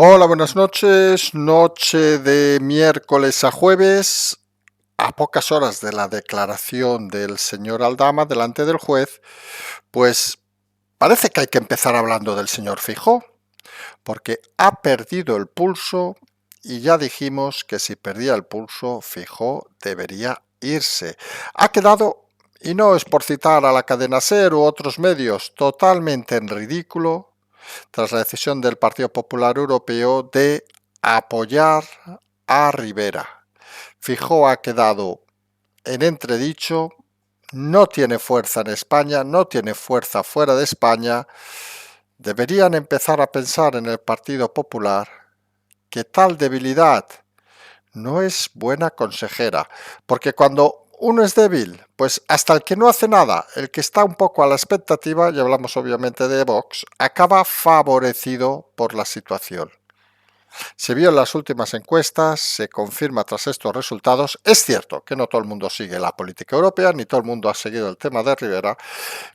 Hola, buenas noches. Noche de miércoles a jueves, a pocas horas de la declaración del señor Aldama delante del juez, pues parece que hay que empezar hablando del señor Feijóo, porque ha perdido el pulso y ya dijimos que si perdía el pulso, Feijóo debería irse. Ha quedado, y no es por citar a la cadena SER u otros medios, totalmente en ridículo tras la decisión del Partido Popular Europeo de apoyar a Rivera. Feijóo ha quedado en entredicho, no tiene fuerza en España, no tiene fuerza fuera de España. Deberían empezar a pensar en el Partido Popular que tal debilidad no es buena consejera, porque cuando uno es débil, pues hasta el que no hace nada, el que está un poco a la expectativa, y hablamos obviamente de Vox, acaba favorecido por la situación. Se vio en las últimas encuestas, se confirma tras estos resultados. Es cierto que no todo el mundo sigue la política europea, ni todo el mundo ha seguido el tema de Rivera,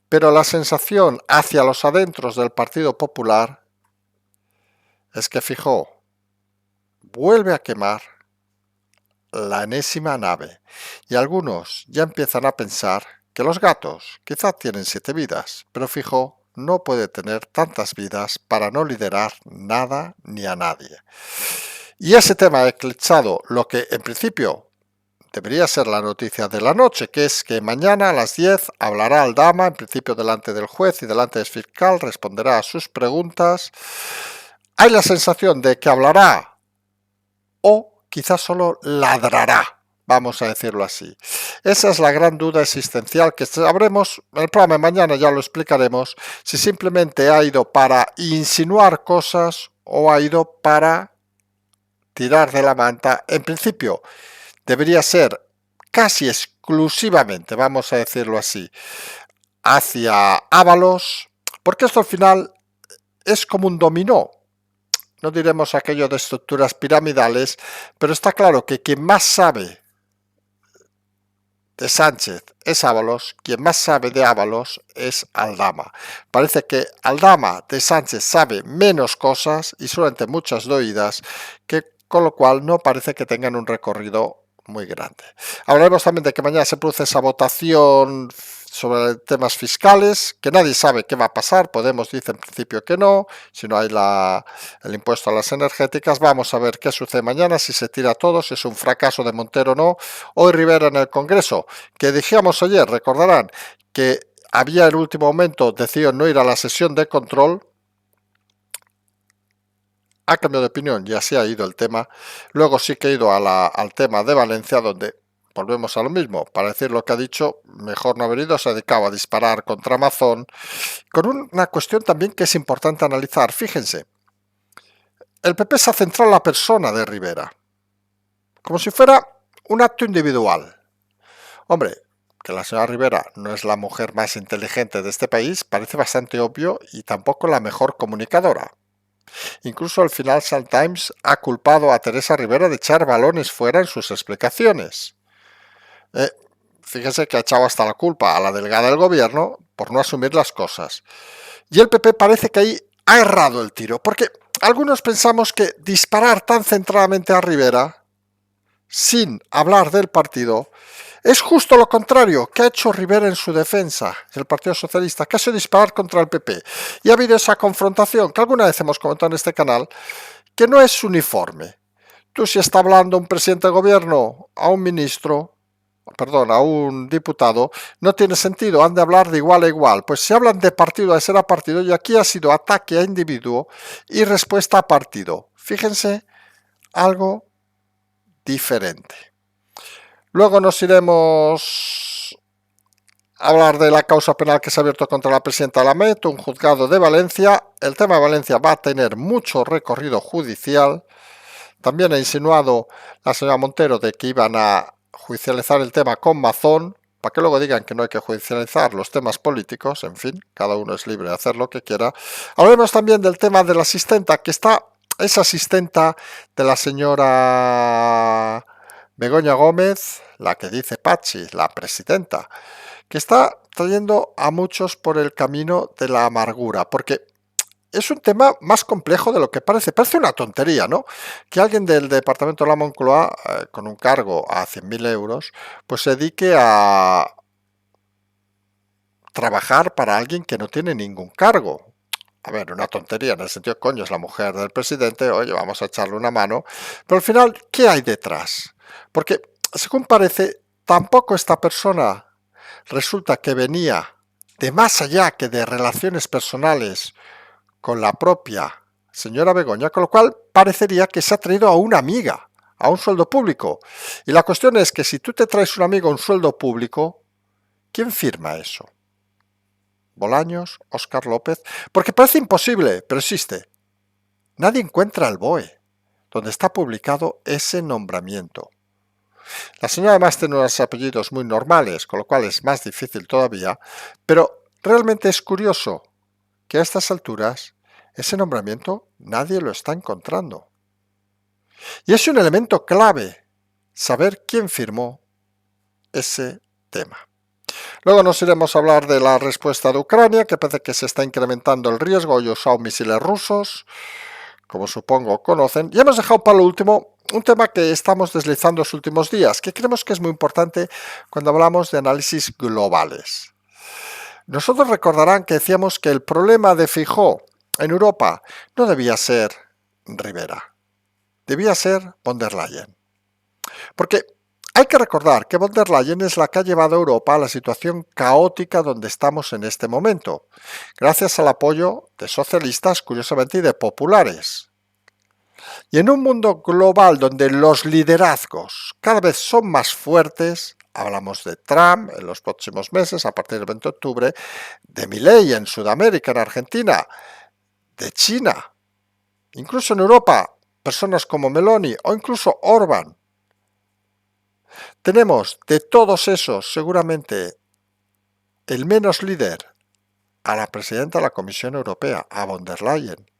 pero la sensación hacia los adentros del Partido Popular es que Feijóo vuelve a quemar la enésima nave, y algunos ya empiezan a pensar que los gatos quizá tienen 7 vidas, pero Feijóo no puede tener tantas vidas para no liderar nada ni a nadie. Y ese tema ha eclipsado lo que en principio debería ser la noticia de la noche, que es que mañana a las 10 hablará Aldama, en principio delante del juez y delante del fiscal, responderá a sus preguntas. Hay la sensación de que hablará o quizás solo ladrará, vamos a decirlo así. Esa es la gran duda existencial que sabremos, en el programa de mañana ya lo explicaremos, si simplemente ha ido para insinuar cosas o ha ido para tirar de la manta. En principio debería ser casi exclusivamente, vamos a decirlo así, hacia Ábalos, porque esto al final es como un dominó. No diremos aquello de estructuras piramidales, pero está claro que quien más sabe de Sánchez es Ábalos, quien más sabe de Ábalos es Aldama. Parece que Aldama de Sánchez sabe menos cosas y solamente muchas de oídas, que con lo cual no parece que tengan un recorrido muy grande. Hablaremos también de que mañana se produce esa votación sobre temas fiscales, que nadie sabe qué va a pasar. Podemos dice en principio que no, si no hay el impuesto a las energéticas. Vamos a ver qué sucede mañana, si se tira todo, si es un fracaso de Montero o no. Hoy Rivera en el Congreso, que dijimos ayer, recordarán, que había en último momento decidido no ir a la sesión de control, ha cambiado de opinión y así ha ido el tema. Luego sí que ha ido al tema de Valencia, donde volvemos a lo mismo. Para decir lo que ha dicho, mejor no haber ido, se ha dedicado a disparar contra Amazon, con una cuestión también que es importante analizar. Fíjense, el PP se ha centrado en la persona de Rivera, como si fuera un acto individual. Hombre, que la señora Rivera no es la mujer más inteligente de este país parece bastante obvio y tampoco la mejor comunicadora. Incluso el Financial Times ha culpado a Teresa Rivera de echar balones fuera en sus explicaciones. Eh, Fíjense que ha echado hasta la culpa a la delegada del gobierno por no asumir las cosas. Y el PP parece que ahí ha errado el tiro, porque algunos pensamos que disparar tan centradamente a Rivera, sin hablar del partido, es justo lo contrario que ha hecho Rivera en su defensa, el Partido Socialista, que ha sido disparar contra el PP. Y ha habido esa confrontación que alguna vez hemos comentado en este canal, que no es uniforme. Tú, si está hablando un presidente de gobierno a un ministro, perdón, a un diputado, no tiene sentido, han de hablar de igual a igual. Pues si hablan de partido, de ser a partido, y aquí ha sido ataque a individuo y respuesta a partido. Fíjense, algo diferente. Luego nos iremos a hablar de la causa penal que se ha abierto contra la presidenta Lamet, un juzgado de Valencia. El tema de Valencia va a tener mucho recorrido judicial. También ha insinuado la señora Montero de que iban a judicializar el tema con Mazón, para que luego digan que no hay que judicializar los temas políticos. En fin, cada uno es libre de hacer lo que quiera. Hablaremos también del tema de la asistenta, que es asistenta de la señora Begoña Gómez, la que dice Pachi, la presidenta, que está trayendo a muchos por el camino de la amargura, porque es un tema más complejo de lo que parece. Parece una tontería, ¿no? Que alguien del departamento de la Moncloa, con un cargo a 100.000 euros, pues se dedique a trabajar para alguien que no tiene ningún cargo. A ver, una tontería en el sentido, coño, es la mujer del presidente, oye, vamos a echarle una mano. Pero al final, ¿qué hay detrás? Porque, según parece, tampoco esta persona resulta que venía de más allá que de relaciones personales con la propia señora Begoña, con lo cual parecería que se ha traído a una amiga, a un sueldo público. Y la cuestión es que si tú te traes un amigo a un sueldo público, ¿quién firma eso? Bolaños, Óscar López, porque parece imposible, pero existe. Nadie encuentra el BOE, donde está publicado ese nombramiento. La señora además tiene unos apellidos muy normales, con lo cual es más difícil todavía, pero realmente es curioso que a estas alturas ese nombramiento nadie lo está encontrando. Y es un elemento clave saber quién firmó ese tema. Luego nos iremos a hablar de la respuesta de Ucrania, que parece que se está incrementando el riesgo y usado misiles rusos, como supongo conocen. Y hemos dejado para lo último un tema que estamos deslizando los últimos días, que creemos que es muy importante cuando hablamos de análisis globales. Nosotros recordarán que decíamos que el problema de Feijóo en Europa no debía ser Rivera, debía ser von der Leyen. Porque hay que recordar que von der Leyen es la que ha llevado a Europa a la situación caótica donde estamos en este momento, gracias al apoyo de socialistas, curiosamente, y de populares. Y en un mundo global donde los liderazgos cada vez son más fuertes, hablamos de Trump en los próximos meses, a partir del 20 de octubre, de Milei en Sudamérica, en Argentina, de China, incluso en Europa, personas como Meloni o incluso Orbán. Tenemos de todos esos, seguramente, el menos líder, a la presidenta de la Comisión Europea, a von der Leyen.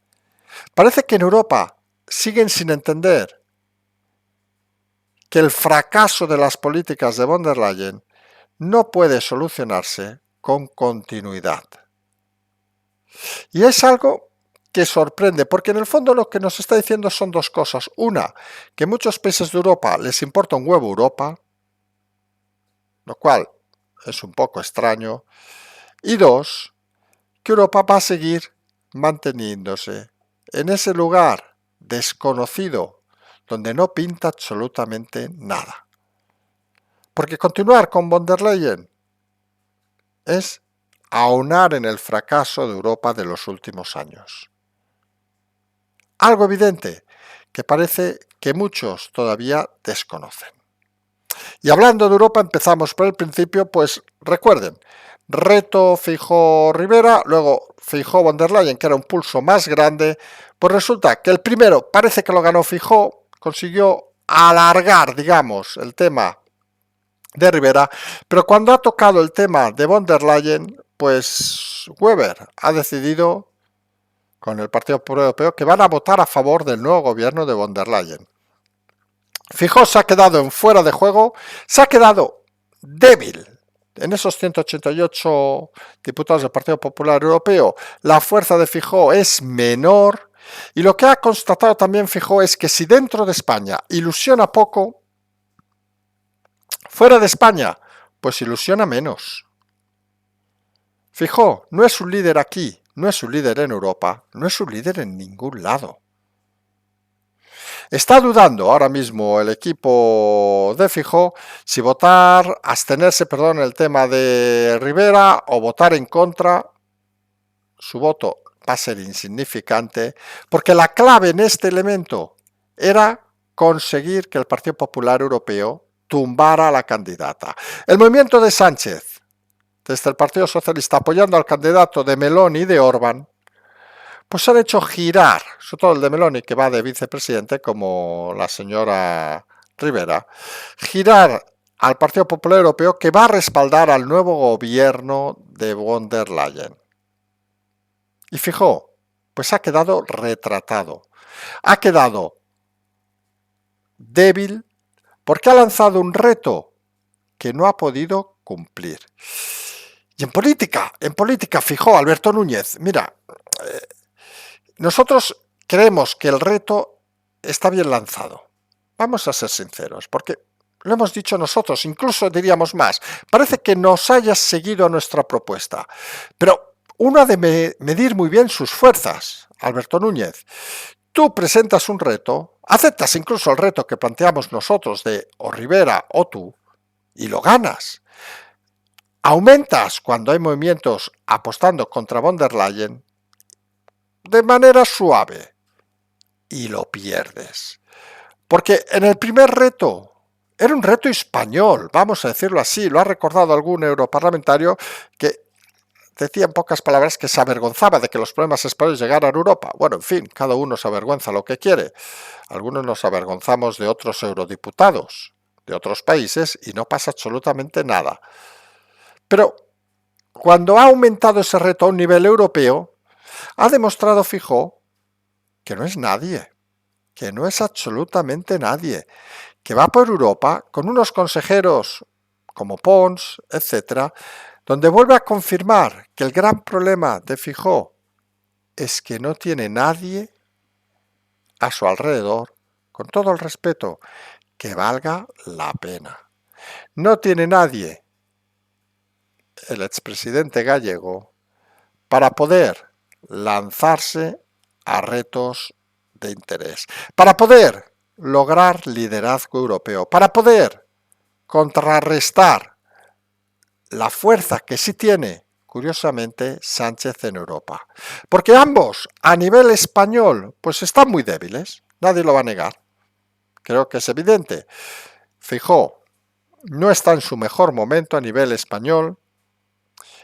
Parece que en Europa siguen sin entender que el fracaso de las políticas de von der Leyen no puede solucionarse con continuidad. Y es algo que sorprende, porque en el fondo lo que nos está diciendo son dos cosas. Una, que muchos países de Europa les importa un huevo Europa, lo cual es un poco extraño. Y dos, que Europa va a seguir manteniéndose en ese lugar desconocido donde no pinta absolutamente nada. Porque continuar con von der Leyen es ahonar en el fracaso de Europa de los últimos años. Algo evidente que parece que muchos todavía desconocen. Y hablando de Europa, empezamos por el principio, pues recuerden, reto Feijóo-Rivera, luego Feijóo-von der Leyen, que era un pulso más grande, pues resulta que el primero parece que lo ganó Feijóo, consiguió alargar, digamos, el tema de Rivera, pero cuando ha tocado el tema de von der Leyen, pues Weber ha decidido, con el Partido Popular Europeo, que van a votar a favor del nuevo gobierno de von der Leyen. Feijóo se ha quedado en fuera de juego, se ha quedado débil. En esos 188 diputados del Partido Popular Europeo, la fuerza de Feijóo es menor, y lo que ha constatado también Feijóo es que si dentro de España ilusiona poco, fuera de España, pues ilusiona menos. Feijóo no es un líder aquí, no es un líder en Europa, no es un líder en ningún lado. Está dudando ahora mismo el equipo de Feijóo si votar, abstenerse, perdón, el tema de Rivera o votar en contra. Su voto va a ser insignificante porque la clave en este elemento era conseguir que el Partido Popular Europeo tumbara a la candidata. El movimiento de Sánchez, desde el Partido Socialista, apoyando al candidato de Meloni y de Orbán, pues han hecho girar, sobre todo el de Meloni, que va de vicepresidente, como la señora Rivera, girar al Partido Popular Europeo, que va a respaldar al nuevo gobierno de von der Leyen. Y Feijóo, pues ha quedado retratado, ha quedado débil, porque ha lanzado un reto que no ha podido cumplir. Y en política, Feijóo, Alberto Núñez, mira, nosotros creemos que el reto está bien lanzado. Vamos a ser sinceros, porque lo hemos dicho nosotros, incluso diríamos más. Parece que nos hayas seguido a nuestra propuesta, pero uno ha de medir muy bien sus fuerzas, Alberto Núñez. Tú presentas un reto, aceptas incluso el reto que planteamos nosotros de o Rivera o tú, y lo ganas. Aumentas cuando hay movimientos apostando contra von der Leyen de manera suave y lo pierdes. Porque en el primer reto era un reto español, vamos a decirlo así, lo ha recordado algún europarlamentario que decía en pocas palabras que se avergonzaba de que los problemas españoles llegaran a Europa. Bueno, en fin, cada uno se avergüenza lo que quiere. Algunos nos avergonzamos de otros eurodiputados de otros países y no pasa absolutamente nada. Pero cuando ha aumentado ese reto a un nivel europeo, ha demostrado Feijóo que no es nadie, que no es absolutamente nadie, que va por Europa con unos consejeros como Pons, etcétera, donde vuelve a confirmar que el gran problema de Feijóo es que no tiene nadie a su alrededor, con todo el respeto, que valga la pena. No tiene nadie, el expresidente gallego, para poder lanzarse a retos de interés, para poder lograr liderazgo europeo, para poder contrarrestar la fuerza que sí tiene, curiosamente, Sánchez en Europa. Porque ambos, a nivel español, pues están muy débiles, nadie lo va a negar. Creo que es evidente. Feijóo no está en su mejor momento a nivel español.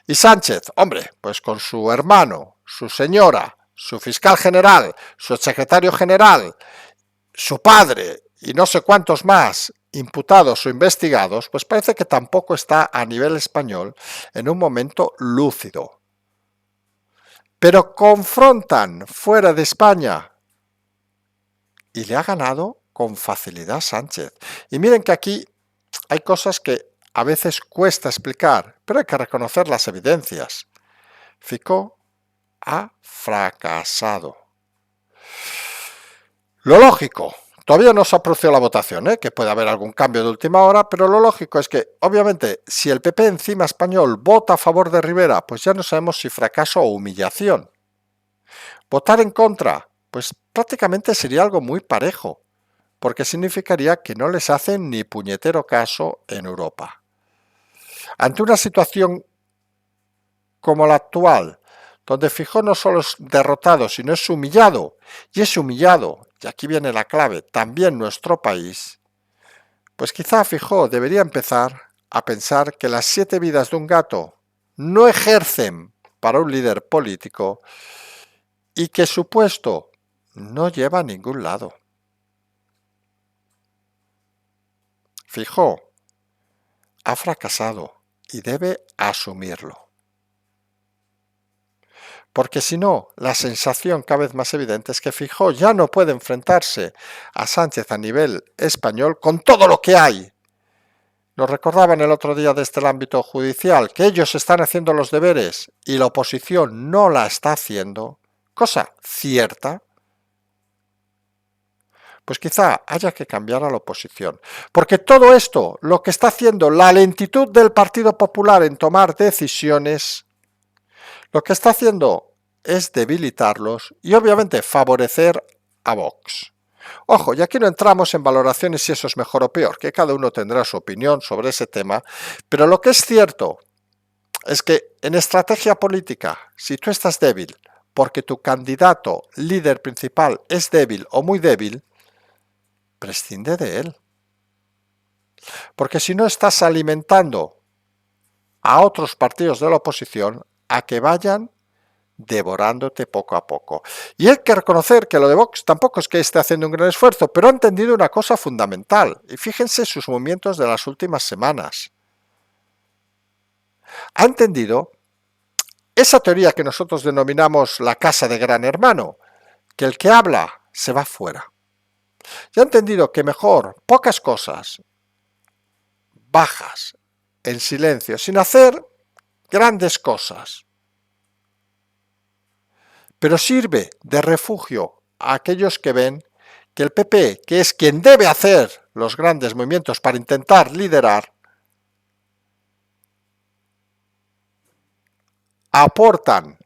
Y Sánchez, hombre, pues con su hermano, su señora, su fiscal general, su secretario general, su padre y no sé cuántos más imputados o investigados, pues parece que tampoco está a nivel español en un momento lúcido. Pero confrontan fuera de España y le ha ganado con facilidad Sánchez. Y miren que aquí hay cosas que a veces cuesta explicar, pero hay que reconocer las evidencias. Feijóo ha fracasado. Lo lógico, todavía no se ha producido la votación, que puede haber algún cambio de última hora, pero lo lógico es que, obviamente, si el PP encima español vota a favor de Rivera, pues ya no sabemos si fracaso o humillación. Votar en contra, pues prácticamente sería algo muy parejo, porque significaría que no les hacen ni puñetero caso en Europa. Ante una situación como la actual, donde Feijóo no solo es derrotado, sino es humillado, y aquí viene la clave, también nuestro país, pues quizá Feijóo debería empezar a pensar que las 7 vidas de un gato no ejercen para un líder político y que su puesto no lleva a ningún lado. Feijóo ha fracasado y debe asumirlo. Porque si no, la sensación cada vez más evidente es que Feijóo ya no puede enfrentarse a Sánchez a nivel español con todo lo que hay. Nos recordaban el otro día desde el ámbito judicial que ellos están haciendo los deberes y la oposición no la está haciendo, cosa cierta, pues quizá haya que cambiar a la oposición. Porque todo esto, lo que está haciendo la lentitud del Partido Popular en tomar decisiones, lo que está haciendo es debilitarlos y obviamente favorecer a Vox. Ojo, y aquí no entramos en valoraciones si eso es mejor o peor, que cada uno tendrá su opinión sobre ese tema, pero lo que es cierto es que en estrategia política, si tú estás débil porque tu candidato líder principal es débil o muy débil, prescinde de él. Porque si no estás alimentando a otros partidos de la oposición a que vayan devorándote poco a poco. Y hay que reconocer que lo de Vox tampoco es que esté haciendo un gran esfuerzo, pero ha entendido una cosa fundamental. Y fíjense sus movimientos de las últimas semanas. Ha entendido esa teoría que nosotros denominamos la casa de Gran Hermano, que el que habla se va fuera. Y ha entendido que mejor pocas cosas bajas, en silencio, sin hacer grandes cosas, pero sirve de refugio a aquellos que ven que el PP, que es quien debe hacer los grandes movimientos para intentar liderar, aportan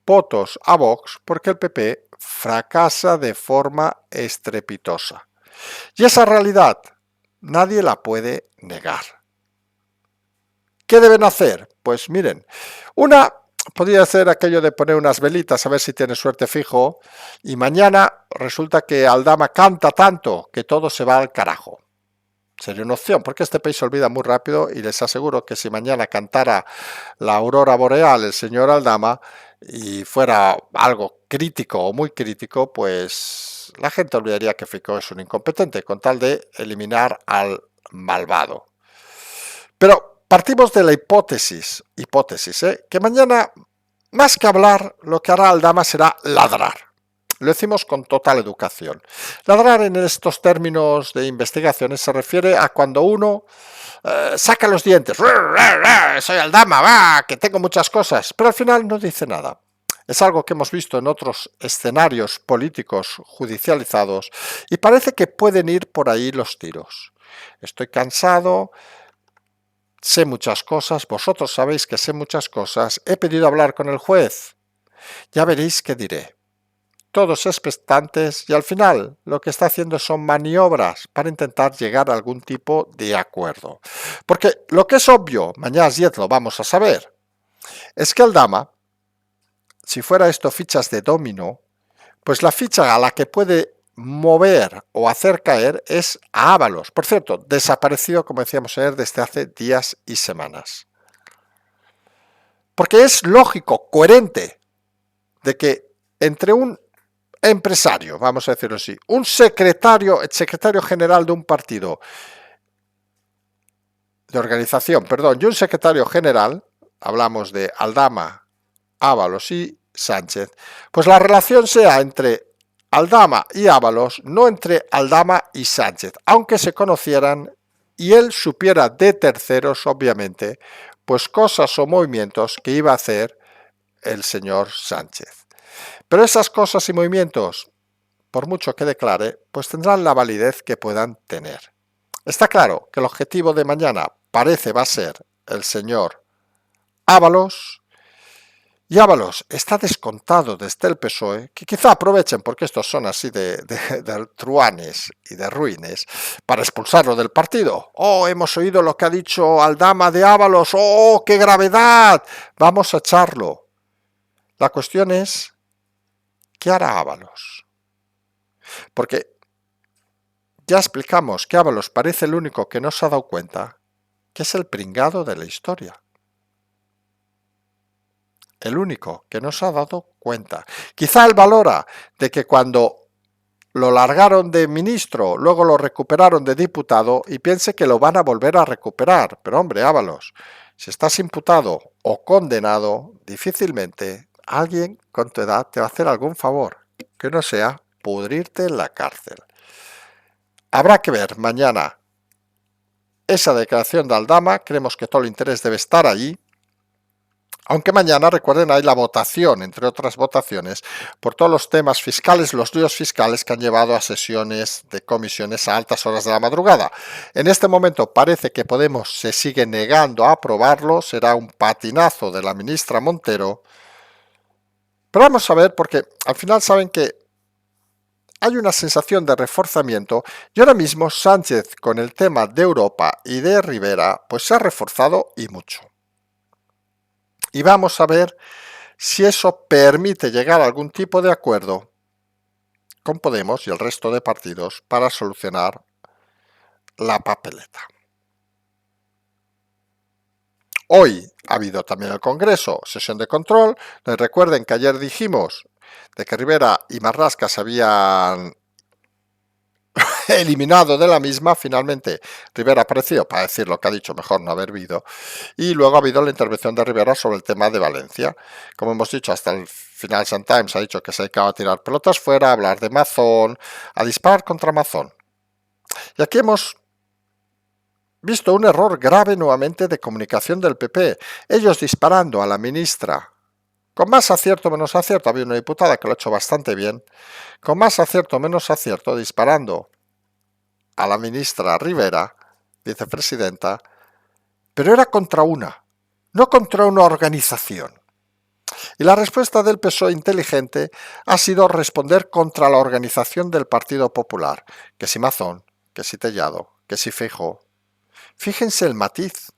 votos a Vox porque el PP fracasa de forma estrepitosa. Y esa realidad nadie la puede negar. ¿Qué deben hacer? Pues miren, una podría ser aquello de poner unas velitas a ver si tiene suerte fijo y mañana resulta que Aldama canta tanto que todo se va al carajo. Sería una opción, porque este país se olvida muy rápido y les aseguro que si mañana cantara la aurora boreal el señor Aldama y fuera algo crítico o muy crítico, pues la gente olvidaría que Feijóo es un incompetente con tal de eliminar al malvado. Pero partimos de la hipótesis, que mañana, más que hablar, lo que hará Aldama será ladrar. Lo decimos con total educación. Ladrar en estos términos de investigaciones se refiere a cuando uno saca los dientes. Soy Aldama, va, que tengo muchas cosas, pero al final no dice nada. Es algo que hemos visto en otros escenarios políticos judicializados y parece que pueden ir por ahí los tiros. Estoy cansado, sé muchas cosas, vosotros sabéis que sé muchas cosas, he pedido hablar con el juez, ya veréis qué diré. Todos expectantes y al final lo que está haciendo son maniobras para intentar llegar a algún tipo de acuerdo. Porque lo que es obvio, mañana 10 lo vamos a saber, es que Aldama, si fuera esto fichas de dominó, pues la ficha a la que puede mover o hacer caer es a Ábalos. Por cierto, desaparecido, como decíamos ayer, desde hace días y semanas. Porque es lógico, coherente, de que entre un empresario, vamos a decirlo así, un secretario, el secretario general de un partido, de organización, perdón, y un secretario general, hablamos de Aldama, Ábalos y Sánchez, pues la relación sea entre Aldama y Ábalos, no entre Aldama y Sánchez, aunque se conocieran y él supiera de terceros, obviamente, pues cosas o movimientos que iba a hacer el señor Sánchez. Pero esas cosas y movimientos, por mucho que declare, pues tendrán la validez que puedan tener. Está claro que el objetivo de mañana parece va a ser el señor Ábalos, y Ábalos está descontado desde el PSOE, que quizá aprovechen, porque estos son así de truanes y de ruines, para expulsarlo del partido. ¡Oh, hemos oído lo que ha dicho Aldama de Ábalos! ¡Oh, qué gravedad! Vamos a echarlo. La cuestión es, ¿qué hará Ábalos? Porque ya explicamos que Ábalos parece el único que no se ha dado cuenta que es el pringado de la historia. El único que no se ha dado cuenta. Quizá él valora de que cuando lo largaron de ministro, luego lo recuperaron de diputado y piense que lo van a volver a recuperar. Pero hombre, Ábalos, si estás imputado o condenado, difícilmente alguien con tu edad te va a hacer algún favor, que no sea pudrirte en la cárcel. Habrá que ver mañana esa declaración de Aldama, creemos que todo el interés debe estar allí, aunque mañana, recuerden, hay la votación, entre otras votaciones, por todos los temas fiscales, los líos fiscales que han llevado a sesiones de comisiones a altas horas de la madrugada. En este momento parece que Podemos se sigue negando a aprobarlo, será un patinazo de la ministra Montero, pero vamos a ver, porque al final saben que hay una sensación de reforzamiento y ahora mismo Sánchez con el tema de Europa y de Rivera pues se ha reforzado y mucho. Y vamos a ver si eso permite llegar a algún tipo de acuerdo con Podemos y el resto de partidos para solucionar la papeleta. Hoy ha habido también el Congreso, sesión de control. Recuerden que ayer dijimos de que Rivera y Marlaska se habían eliminado de la misma. Finalmente Rivera apareció para decir lo que ha dicho, mejor no haber habido, y luego ha habido la intervención de Rivera sobre el tema de Valencia. Como hemos dicho, hasta el Financial Times ha dicho que se acaba a tirar pelotas fuera, a hablar de Mazón, a disparar contra Mazón. Y aquí hemos visto un error grave nuevamente de comunicación del PP, ellos disparando a la ministra con más acierto o menos acierto, había una diputada que lo ha hecho bastante bien, con más acierto o menos acierto, disparando a la ministra Rivera, vicepresidenta, pero era contra una, no contra una organización. Y la respuesta del PSOE inteligente ha sido responder contra la organización del Partido Popular, que si Mazón, que si Tellado, que si Feijóo. Fíjense el matiz.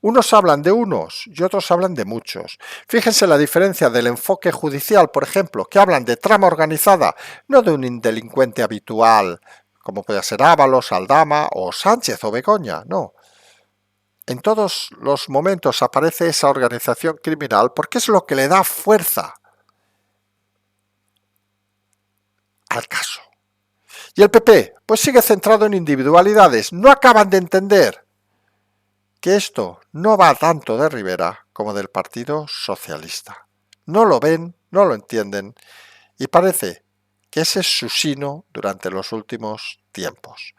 Unos hablan de unos y otros hablan de muchos. Fíjense la diferencia del enfoque judicial, por ejemplo, que hablan de trama organizada, no de un delincuente habitual, como puede ser Ábalos, Aldama o Sánchez o Begoña, no. En todos los momentos aparece esa organización criminal porque es lo que le da fuerza al caso. Y el PP, pues sigue centrado en individualidades. No acaban de entender que esto no va tanto de Rivera como del Partido Socialista. No lo ven, no lo entienden y parece que ese es su sino durante los últimos tiempos.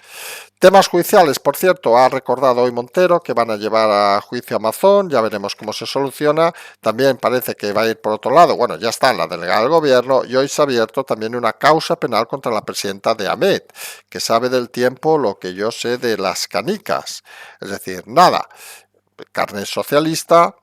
Temas judiciales, por cierto, ha recordado hoy Montero que van a llevar a juicio a Mazón, ya veremos cómo se soluciona. También parece que va a ir por otro lado, bueno, ya está la delegada del gobierno y hoy se ha abierto también una causa penal contra la presidenta de AMET, que sabe del tiempo lo que yo sé de las canicas, es decir, nada, carne socialista.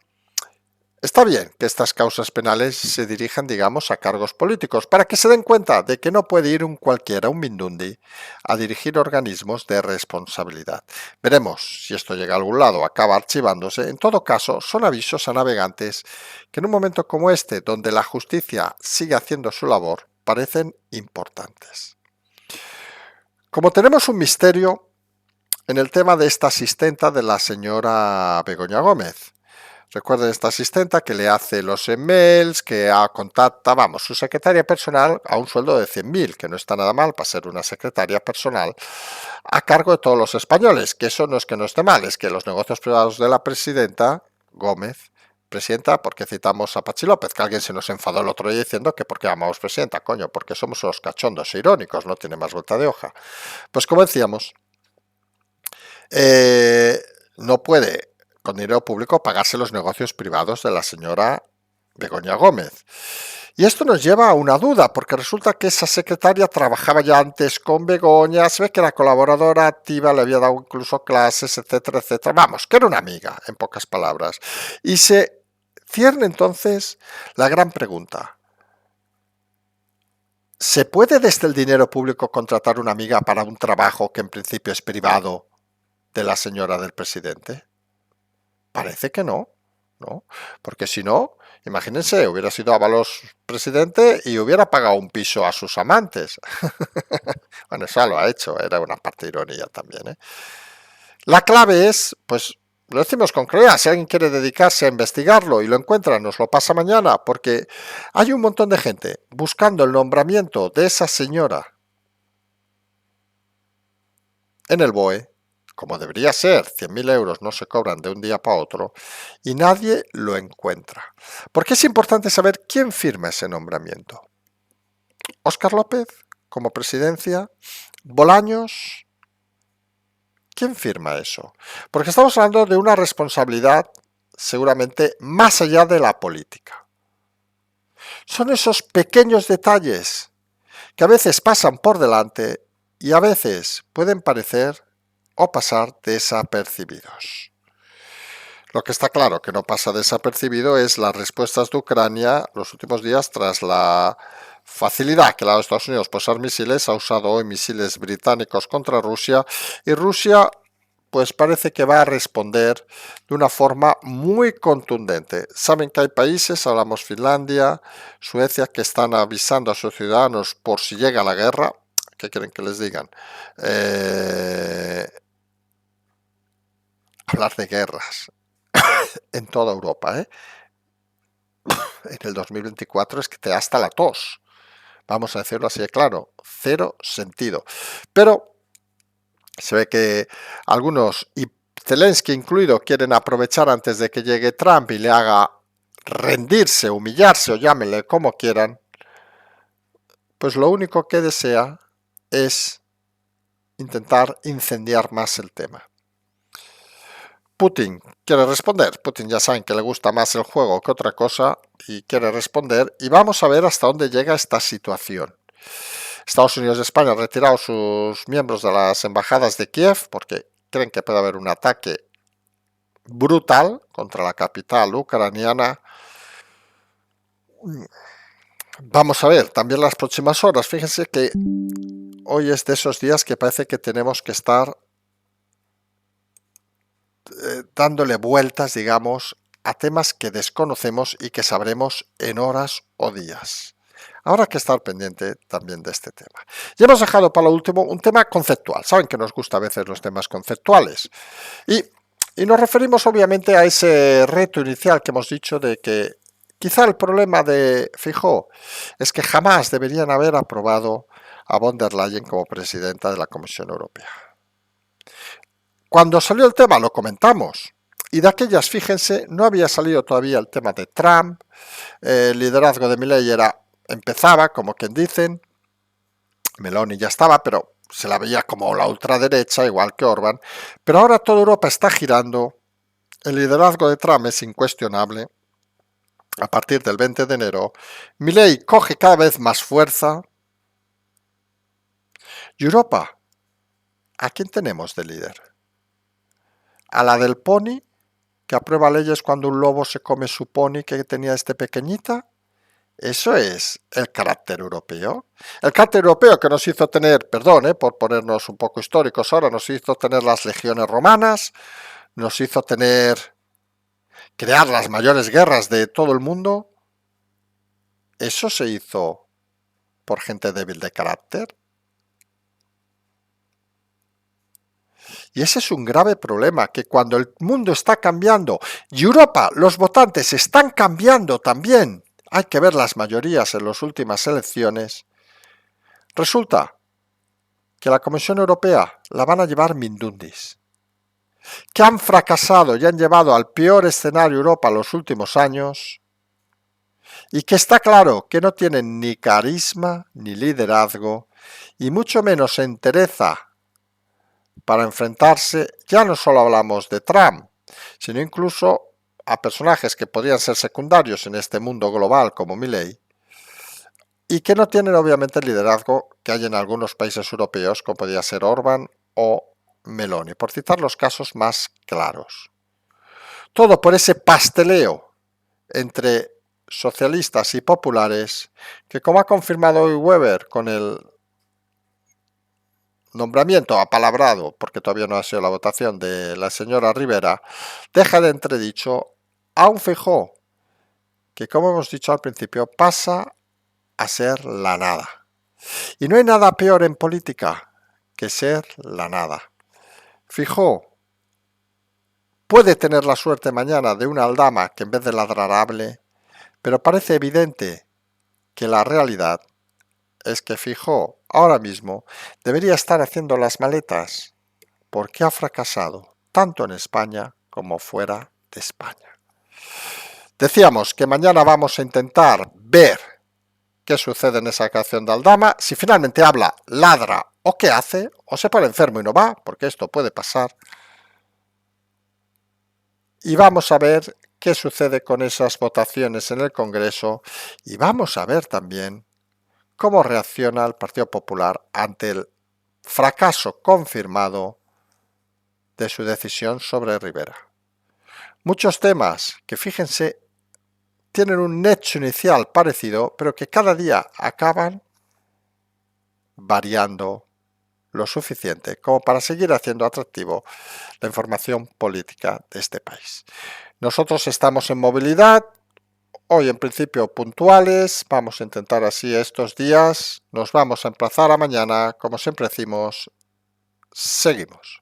Está bien que estas causas penales se dirijan, digamos, a cargos políticos, para que se den cuenta de que no puede ir un cualquiera, un mindundi, a dirigir organismos de responsabilidad. Veremos si esto llega a algún lado, acaba archivándose. En todo caso, son avisos a navegantes que en un momento como este, donde la justicia sigue haciendo su labor, parecen importantes. Como tenemos un misterio en el tema de esta asistenta de la señora Begoña Gómez, recuerden esta asistenta que le hace los emails, que contacta, vamos, su secretaria personal a un sueldo de 100.000, que no está nada mal para ser una secretaria personal a cargo de todos los españoles, que eso no es que no esté mal, es que los negocios privados de la presidenta Gómez, presidenta, porque citamos a Pachi López, que alguien se nos enfadó el otro día diciendo que por qué llamamos presidenta, coño, porque somos los cachondos e irónicos, no tiene más vuelta de hoja. Pues como decíamos, no puede con dinero público pagarse los negocios privados de la señora Begoña Gómez. Y esto nos lleva a una duda, porque resulta que esa secretaria trabajaba ya antes con Begoña, se ve que era colaboradora activa, le había dado incluso clases, etcétera, etcétera. Vamos, que era una amiga, en pocas palabras. Y se cierne entonces la gran pregunta. ¿Se puede desde el dinero público contratar una amiga para un trabajo que en principio es privado de la señora del presidente? Parece que no, ¿no? Porque si no, imagínense, hubiera sido Ábalos presidente y hubiera pagado un piso a sus amantes. Bueno, eso lo ha hecho, era una parte de ironía también, ¿eh? La clave es, pues, lo decimos con claridad, si alguien quiere dedicarse a investigarlo y lo encuentra, nos lo pasa mañana, porque hay un montón de gente buscando el nombramiento de esa señora en el BOE, como debería ser, 100.000 euros no se cobran de un día para otro, y nadie lo encuentra. Porque es importante saber quién firma ese nombramiento. ¿Óscar López, como presidencia? ¿Bolaños? ¿Quién firma eso? Porque estamos hablando de una responsabilidad seguramente más allá de la política. Son esos pequeños detalles que a veces pasan por delante y a veces pueden parecer o pasar desapercibidos. Lo que está claro que no pasa desapercibido es las respuestas de Ucrania los últimos días tras la facilidad que le ha dado Estados Unidos por usar misiles. Ha usado hoy misiles británicos contra Rusia y Rusia pues parece que va a responder de una forma muy contundente. Saben que hay países, hablamos Finlandia, Suecia, que están avisando a sus ciudadanos por si llega la guerra. ¿Qué quieren que les digan? Hablar de guerras en toda Europa, ¿eh? En el 2024 es que te da hasta la tos. Vamos a decirlo así de claro, cero sentido. Pero se ve que algunos, y Zelensky incluido, quieren aprovechar antes de que llegue Trump y le haga rendirse, humillarse o llámenle como quieran, pues lo único que desea es intentar incendiar más el tema. Putin quiere responder. Putin ya saben que le gusta más el juego que otra cosa y quiere responder. Y vamos a ver hasta dónde llega esta situación. Estados Unidos y España han retirado sus miembros de las embajadas de Kiev porque creen que puede haber un ataque brutal contra la capital ucraniana. Vamos a ver también las próximas horas. Fíjense que hoy es de esos días que parece que tenemos que estar dándole vueltas, digamos, a temas que desconocemos y que sabremos en horas o días. Habrá que estar pendiente también de este tema. Y hemos dejado para lo último un tema conceptual. Saben que nos gusta a veces los temas conceptuales. Y nos referimos obviamente a ese reto inicial que hemos dicho de que quizá el problema de Feijóo es que jamás deberían haber aprobado a von der Leyen como presidenta de la Comisión Europea. Cuando salió el tema lo comentamos. Y de aquellas, fíjense, no había salido todavía el tema de Trump. El liderazgo de Milei empezaba, como quien dicen. Meloni ya estaba, pero se la veía como la ultraderecha, igual que Orbán. Pero ahora toda Europa está girando. El liderazgo de Trump es incuestionable. A partir del 20 de enero, Milei coge cada vez más fuerza. ¿Y Europa? ¿A quién tenemos de líder? ¿A la del pony, que aprueba leyes cuando un lobo se come su pony que tenía pequeñita? ¿Eso es el carácter europeo? El carácter europeo que nos hizo tener, perdón, por ponernos un poco históricos ahora, nos hizo tener las legiones romanas, nos hizo crear las mayores guerras de todo el mundo. ¿Eso se hizo por gente débil de carácter? Y ese es un grave problema, que cuando el mundo está cambiando y Europa, los votantes están cambiando también, hay que ver las mayorías en las últimas elecciones, resulta que la Comisión Europea la van a llevar mindundis, que han fracasado y han llevado al peor escenario Europa los últimos años y que está claro que no tienen ni carisma ni liderazgo y mucho menos entereza para enfrentarse. Ya no solo hablamos de Trump, sino incluso a personajes que podrían ser secundarios en este mundo global como Milei y que no tienen obviamente el liderazgo que hay en algunos países europeos como podría ser Orbán o Meloni, por citar los casos más claros. Todo por ese pasteleo entre socialistas y populares que, como ha confirmado hoy Weber con el nombramiento apalabrado, porque todavía no ha sido la votación, de la señora Rivera, deja de entredicho a un Feijóo que, como hemos dicho al principio, pasa a ser la nada. Y no hay nada peor en política que ser la nada. Feijóo puede tener la suerte mañana de una aldama que en vez de ladrar hable, pero parece evidente que la realidad es que Feijóo ahora mismo debería estar haciendo las maletas porque ha fracasado tanto en España como fuera de España. Decíamos que mañana vamos a intentar ver qué sucede en esa creación de aldama, si finalmente habla, ladra o qué hace, o se pone enfermo y no va, porque esto puede pasar. Y vamos a ver qué sucede con esas votaciones en el Congreso y vamos a ver también cómo reacciona el Partido Popular ante el fracaso confirmado de su decisión sobre Rivera. Muchos temas que, fíjense, tienen un hecho inicial parecido, pero que cada día acaban variando lo suficiente como para seguir haciendo atractivo la información política de este país. Nosotros estamos en movilidad, hoy en principio puntuales, vamos a intentar así estos días, nos vamos a emplazar a mañana, como siempre decimos, seguimos.